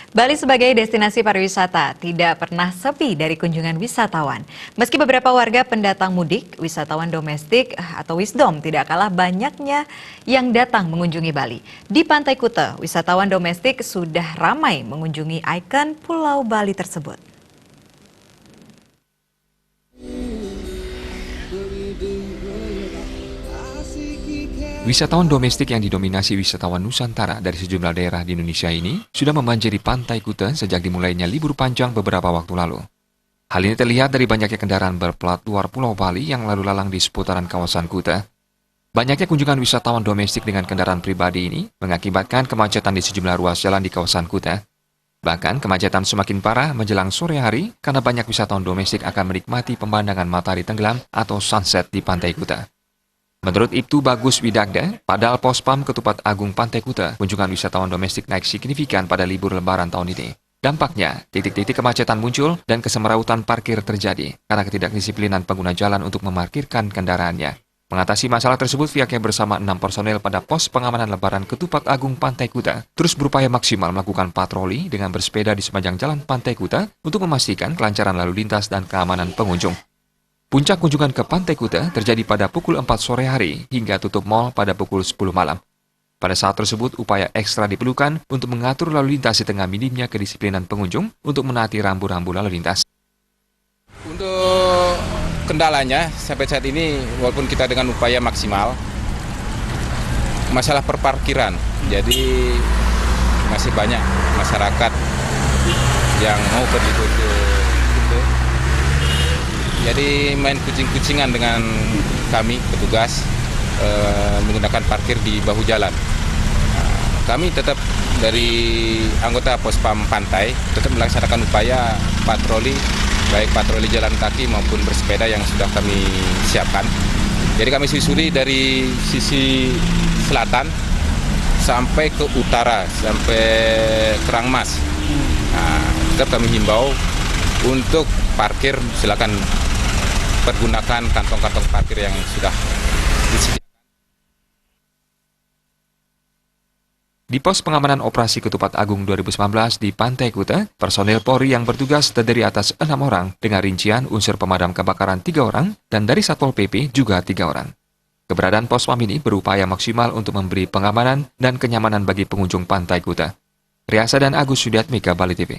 Bali sebagai destinasi pariwisata tidak pernah sepi dari kunjungan wisatawan. Meski beberapa warga pendatang mudik, wisatawan domestik atau wisdom tidak kalah banyaknya yang datang mengunjungi Bali. Di Pantai Kuta, wisatawan domestik sudah ramai mengunjungi ikon Pulau Bali tersebut. Wisatawan domestik yang didominasi wisatawan Nusantara dari sejumlah daerah di Indonesia ini sudah membanjiri Pantai Kuta sejak dimulainya libur panjang beberapa waktu lalu. Hal ini terlihat dari banyaknya kendaraan berplat luar Pulau Bali yang lalu lalang di seputaran kawasan Kuta. Banyaknya kunjungan wisatawan domestik dengan kendaraan pribadi ini mengakibatkan kemacetan di sejumlah ruas jalan di kawasan Kuta. Bahkan kemacetan semakin parah menjelang sore hari karena banyak wisatawan domestik akan menikmati pemandangan matahari tenggelam atau sunset di Pantai Kuta. Menurut Ibtu Bagus Widagda, pada Pospam Ketupat Agung Pantai Kuta, kunjungan wisatawan domestik naik signifikan pada libur lebaran tahun ini. Dampaknya, titik-titik kemacetan muncul dan kesemerawutan parkir terjadi karena ketidakdisiplinan pengguna jalan untuk memarkirkan kendaraannya. Mengatasi masalah tersebut, pihaknya bersama 6 personel pada pos pengamanan lebaran Ketupat Agung Pantai Kuta terus berupaya maksimal melakukan patroli dengan bersepeda di sepanjang jalan Pantai Kuta untuk memastikan kelancaran lalu lintas dan keamanan pengunjung. Puncak kunjungan ke Pantai Kuta terjadi pada pukul 4 sore hari hingga tutup mal pada pukul 10 malam. Pada saat tersebut, upaya ekstra diperlukan untuk mengatur lalu lintas di tengah minimnya kedisiplinan pengunjung untuk menaati rambu-rambu lalu lintas. Untuk kendalanya, sampai saat ini walaupun kita dengan upaya maksimal, masalah perparkiran. Jadi masih banyak masyarakat yang mau pergi ke situ. Jadi main kucing-kucingan dengan kami, petugas, menggunakan parkir di bahu jalan. Kami tetap dari anggota Pospam Pantai tetap melaksanakan upaya patroli, baik patroli jalan kaki maupun bersepeda yang sudah kami siapkan. Jadi kami susuri dari sisi selatan sampai ke utara, sampai Kerangmas. Tetap kami himbau untuk parkir, silakan pergunakan kantong-kantong parkir yang sudah disediakan. Di pos pengamanan operasi Ketupat Agung 2019 di Pantai Kuta, personel Polri yang bertugas terdiri atas 6 orang dengan rincian unsur pemadam kebakaran 3 orang dan dari Satpol PP juga 3 orang. Keberadaan pos PAM ini berupaya maksimal untuk memberi pengamanan dan kenyamanan bagi pengunjung Pantai Kuta. Riasa dan Agus Sudiatmika, Bali TV.